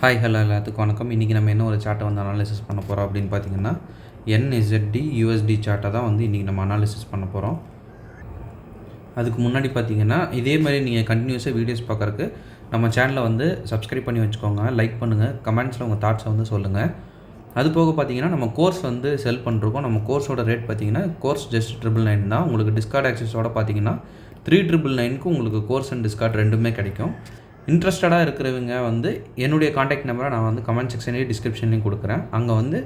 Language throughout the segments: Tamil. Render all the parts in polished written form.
ஹாய் ஹலோ எல்லாத்துக்கும் வணக்கம். இன்றைக்கி நம்ம என்ன ஒரு சார்ட்டை வந்து அனாலிசிஸ் பண்ண போகிறோம் அப்படின்னு பார்த்தீங்கன்னா NZD USD சார்ட்டை தான் வந்து இன்றைக்கி நம்ம அனாலிசிஸ் பண்ண போகிறோம். அதுக்கு முன்னாடி பார்த்தீங்கன்னா இதே மாதிரி நீங்கள் கண்டினியூஸாக வீடியோஸ் பார்க்குறக்கு நம்ம சேனலை வந்து சப்ஸ்கிரைப் பண்ணி வச்சுக்கோங்க, லைக் பண்ணுங்கள், கமெண்ட்ஸில் உங்கள் தாட்ஸை வந்து சொல்லுங்கள். அது போக பார்த்தீங்கன்னா நம்ம கோர்ஸ் வந்து செல் பண்ணிருக்கோம். நம்ம கோர்ஸோட ரேட் பார்த்தீங்கன்னா கோர்ஸ் ஜஸ்ட் 999 தான். உங்களுக்கு டிஸ்கார்ட் ஆக்சஸோட பார்த்தீங்கன்னா 3999க்கு உங்களுக்கு கோர்ஸ் அண்ட் டிஸ்கார்ட் ரெண்டுமே கிடைக்கும். இன்ட்ரெஸ்டடாக இருக்கிறவங்க வந்து என்னுடைய காண்டாக்ட் நம்பரை நான் வந்து கமெண்ட் செக்ஷன்லேயும் டிஸ்கிரிப்ஷன்லேயும் கொடுக்குறேன். அங்கே வந்து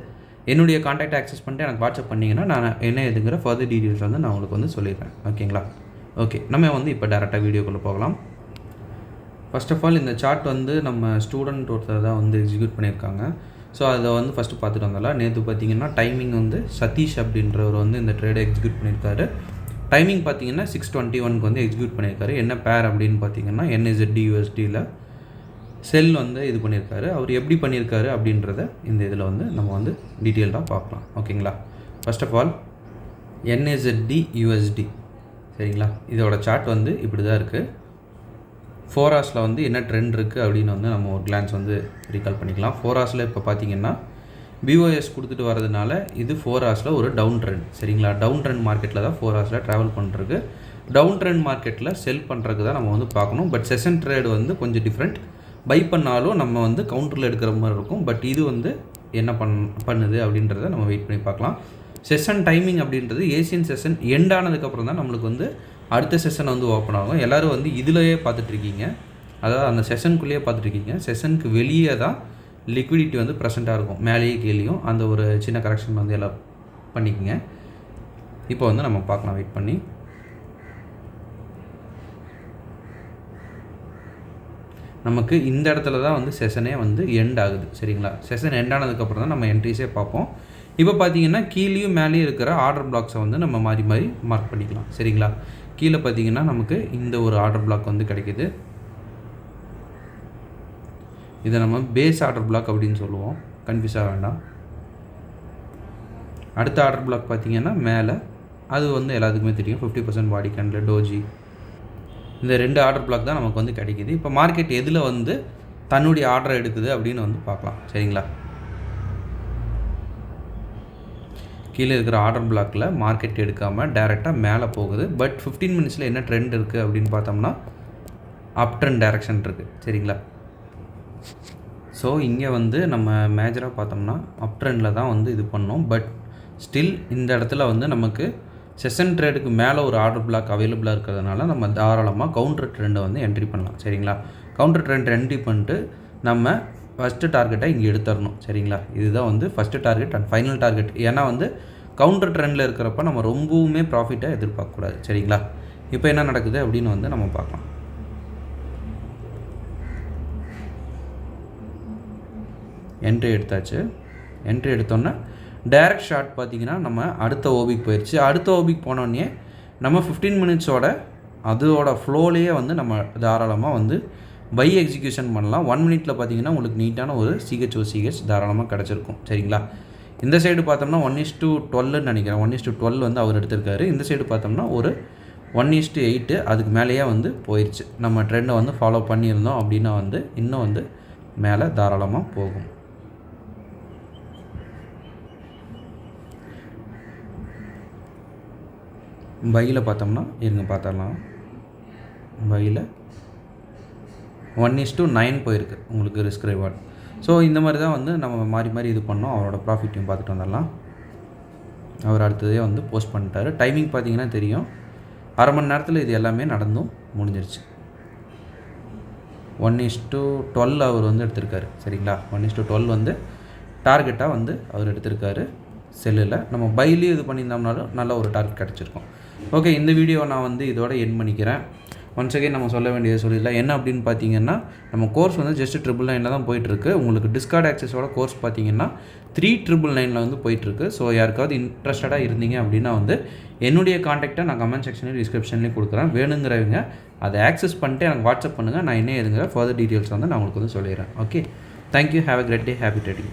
என்னுடைய காண்டாக்ட் ஆக்சஸ் பண்ணிட்டு எனக்கு வாட்ஸ்அப் பண்ணிங்கன்னா நான் என்ன எதுங்கிற ஃபர்தர் டீட்டெயில்ஸ் வந்து நான் உங்களுக்கு வந்து சொல்லிடுறேன். ஓகேங்களா? ஓகே, நம்ம வந்து இப்போ டேரெக்டாக வீடியோக்குள்ளே போகலாம். ஃபர்ஸ்ட் ஆஃப் ஆல் இந்த சார்ட் வந்து நம்ம ஸ்டூடெண்ட் ஒருத்தர் தான் வந்து எக்ஸிக்யூட் பண்ணியிருக்காங்க. ஸோ அதை வந்து ஃபஸ்ட்டு பார்த்துட்டு வந்தால நேற்று பார்த்தீங்கன்னா டைமிங் வந்து சதீஷ் அப்படின்றவர் வந்து இந்த ட்ரேடை எக்ஸிக்யூட் பண்ணியிருக்காரு. டைமிங் பார்த்தீங்கன்னா 6:21க்கு வந்து எக்ஸிக்யூட் பண்ணியிருக்காரு. என்ன பேர் அப்படின்னு பார்த்தீங்கன்னா NZD USDயில் செல் வந்து இது பண்ணியிருக்காரு. அவர் எப்படி பண்ணியிருக்காரு அப்படின்றத இந்த இதில் வந்து நம்ம வந்து டீட்டெயில்டாக பார்க்கலாம். ஓகேங்களா? First of all NZD USD சரிங்களா? இதோட சார்ட் வந்து இப்படி தான் இருக்குது. 4 ஹவர்ஸில் வந்து என்ன ட்ரெண்ட் இருக்குது அப்படின்னு வந்து நம்ம ஒரு கிளான்ஸ் வந்து ரீகால் பண்ணிக்கலாம். 4 ஹவர்ஸில் இப்போ பார்த்தீங்கன்னா BOS கொடுத்துட்டு வரதுனால இது 4 ஹவர்ஸில் ஒரு டவுன் ட்ரெண்ட் சரிங்களா? டவுன் ட்ரெண்ட் மார்க்கெட்டில் தான் 4 ஹவர்ஸில் ட்ராவல் பண்ணுறதுக்கு, டவுன் ட்ரெண்ட் மார்க்கெட்டில் செல் பண்ணுறதுக்கு தான் நம்ம வந்து பார்க்கணும். பட் செஷன் ட்ரேடு வந்து கொஞ்சம் டிஃப்ரெண்ட். பை பண்ணாலும் நம்ம வந்து கவுண்டரில் எடுக்கிற மாதிரி இருக்கும். பட் இது வந்து என்ன பண்ணுது அப்படின்றத நம்ம வெயிட் பண்ணி பார்க்கலாம். செஷன் டைமிங் அப்படின்றது ஏசியன் செஷன் எண்ட் ஆனதுக்கப்புறம் தான் நம்மளுக்கு வந்து அடுத்த செஷன் வந்து ஓப்பன் ஆகும். எல்லோரும் வந்து இதிலேயே பார்த்துட்ருக்கீங்க, அதாவது அந்த செஷனுக்குள்ளேயே பார்த்துட்ருக்கீங்க. செஷனுக்கு வெளியே தான் லிக்விடிட்டி வந்து ப்ரெசென்ட்டாக இருக்கும். மேலேயே கீழேயும் அந்த ஒரு சின்ன கரெக்ஷன் வந்து எல்லாம் பண்ணிக்கோங்க. இப்போ வந்து நம்ம பார்க்கலாம் வெயிட் பண்ணி. நமக்கு இந்த இடத்துல தான் வந்து செஷனே வந்து எண்ட் ஆகுது சரிங்களா? செஷன் எண்ட் ஆனதுக்கப்புறம் தான் நம்ம என்ட்ரிஸே பார்ப்போம். இப்போ பார்த்தீங்கன்னா கீழேயும் மேலேயும் இருக்கிற ஆர்டர் பிளாக்ஸை வந்து நம்ம மாறி மாறி மார்க் பண்ணிக்கலாம் சரிங்களா? கீழே பார்த்தீங்கன்னா நமக்கு இந்த ஒரு ஆர்டர் பிளாக் வந்து கிடைக்கிது. இதை நம்ம பேஸ் ஆர்டர் பிளாக் அப்படின்னு சொல்லுவோம், கன்ஃபியூஸ் ஆக வேண்டாம். அடுத்த ஆர்டர் பிளாக் பார்த்திங்கன்னா மேலே, அது வந்து எல்லாத்துக்குமே தெரியும், 50% பாடி கேண்டில் டோஜி. இந்த 2 ஆர்டர் பிளாக் தான் நமக்கு வந்து கிடைக்கிது. இப்போ மார்க்கெட் எதில் வந்து தன்னுடைய ஆர்டர் எடுக்குது அப்படின்னு வந்து பார்க்கலாம் சரிங்களா? கீழே இருக்கிற ஆர்டர் பிளாக்கில் மார்க்கெட் எடுக்காமல் டைரெக்டாக மேலே போகுது. பட் 15 மினிட்ஸில் என்ன ட்ரெண்ட் இருக்குது அப்படின்னு பார்த்தோம்னா அப் ட்ரெண்ட் டைரக்ஷன் இருக்குது சரிங்களா? ஸோ இங்கே வந்து நம்ம மேஜராக பார்த்தோம்னா அப் ட்ரெண்டில் தான் வந்து இது பண்ணோம். பட் ஸ்டில் இந்த இடத்துல வந்து நமக்கு செஷன் ட்ரேடுக்கு மேலே ஒரு ஆர்டர் பிளாக் அவைலபிளாக இருக்கிறதுனால நம்ம தாராளமாக கவுண்டர் ட்ரெண்டை வந்து என்ட்ரி பண்ணலாம் சரிங்களா? கவுண்டர் ட்ரெண்ட் என்ட்ரி பண்ணிட்டு நம்ம ஃபஸ்ட்டு டார்கெட்டை இங்கே எடுத்துடணும் சரிங்களா? இதுதான் வந்து first target and final target. ஏன்னா வந்து கவுண்டர் ட்ரெண்டில் இருக்கிறப்ப நம்ம ரொம்பவுமே ப்ராஃபிட்டை எதிர்பார்க்கக்கூடாது சரிங்களா? இப்போ என்ன நடக்குது அப்படின்னு வந்து நம்ம பார்க்கலாம். என்ட்ரி எடுத்தாச்சு. என்ட்ரி எடுத்தோன்னே டைரக்ட் ஷார்ட் பார்த்திங்கன்னா நம்ம அடுத்த ஓபிக்கு போயிடுச்சு. அடுத்த ஓபிக்கு போனோடனே நம்ம 15 மினிட்ஸோட அதோட ஃப்ளோலேயே வந்து நம்ம தாராளமாக வந்து பை எக்ஸிக்யூஷன் பண்ணலாம். 1 மினிட்டில் பார்த்திங்கன்னா உங்களுக்கு நீட்டான ஒரு CH தாராளமாக கிடச்சிருக்கும் சரிங்களா? இந்த சைடு பார்த்தோம்னா 1:12 நினைக்கிறேன், 1:12 வந்து அவர் எடுத்திருக்காரு. இந்த சைடு பார்த்தோம்னா ஒரு 1:8 அதுக்கு மேலேயே வந்து போயிடுச்சு. நம்ம ட்ரெண்டை வந்து ஃபாலோ பண்ணியிருந்தோம் அப்படின்னா வந்து இன்னும் வந்து மேலே தாராளமாக போகும். பையில் பார்த்தோம்னா இருங்க பார்த்துடலாம். பையில் 1:9 போயிருக்கு உங்களுக்கு ரிஸ்க் ரிவார்ட். ஸோ இந்த மாதிரி தான் வந்து நம்ம மாறி மாறி இது பண்ணோம். அவரோட ப்ராஃபிட்டையும் பார்த்துட்டு வந்துடலாம். அவர் அடுத்ததே வந்து போஸ்ட் பண்ணிட்டார். டைமிங் பார்த்தீங்கன்னா தெரியும், அரை மணி நேரத்தில் இது எல்லாமே நடந்தும் முடிஞ்சிருச்சு. 1:12 அவர் வந்து எடுத்திருக்காரு சரிங்களா? 1:12 வந்து டார்கெட்டாக வந்து அவர் எடுத்திருக்காரு செல்லில். நம்ம பைலேயும் இது பண்ணியிருந்தோம்னாலும் நல்ல ஒரு டார்கெட் கிடச்சிருக்கும். ஓகே, இந்த வீடியோவை நான் வந்து இதோட எண்ட் பண்ணிக்கிறேன். ஒன்ஸ் அகைன் நம்ம சொல்ல வேண்டியதை சொல்லிடலாம். என்ன அப்படின்னு பார்த்தீங்கன்னா நம்ம கோர்ஸ் வந்து ஜஸ்ட் 999 தான் போயிட்டுருக்கு. உங்களுக்கு டிஸ்கார்ட் ஆக்சஸோட கோர்ஸ் பார்த்தீங்கன்னா 3999 வந்து போயிட்டுருக்கு. ஸோ யாருக்காவது இன்ட்ரெஸ்டடாக இருந்தீங்க அப்படின்னா வந்து என்னுடைய காண்டாக்டை நான் கமெண்ட் செக்ஷன்லேயும் டிஸ்கிரிப்ஷன்லேயும் கொடுக்குறேன். வேணுங்கிறவங்க அதை ஆக்சஸ் பண்ணிட்டு எனக்கு வாட்ஸ்அப் பண்ணுங்கள். நான் என்ன எதுங்கிற ஃபர்தர் டீட்டெயில்ஸ் வந்து நான் உங்களுக்கு வந்து சொல்லிடுறேன். Okay, thank you, have a great day, happy trading.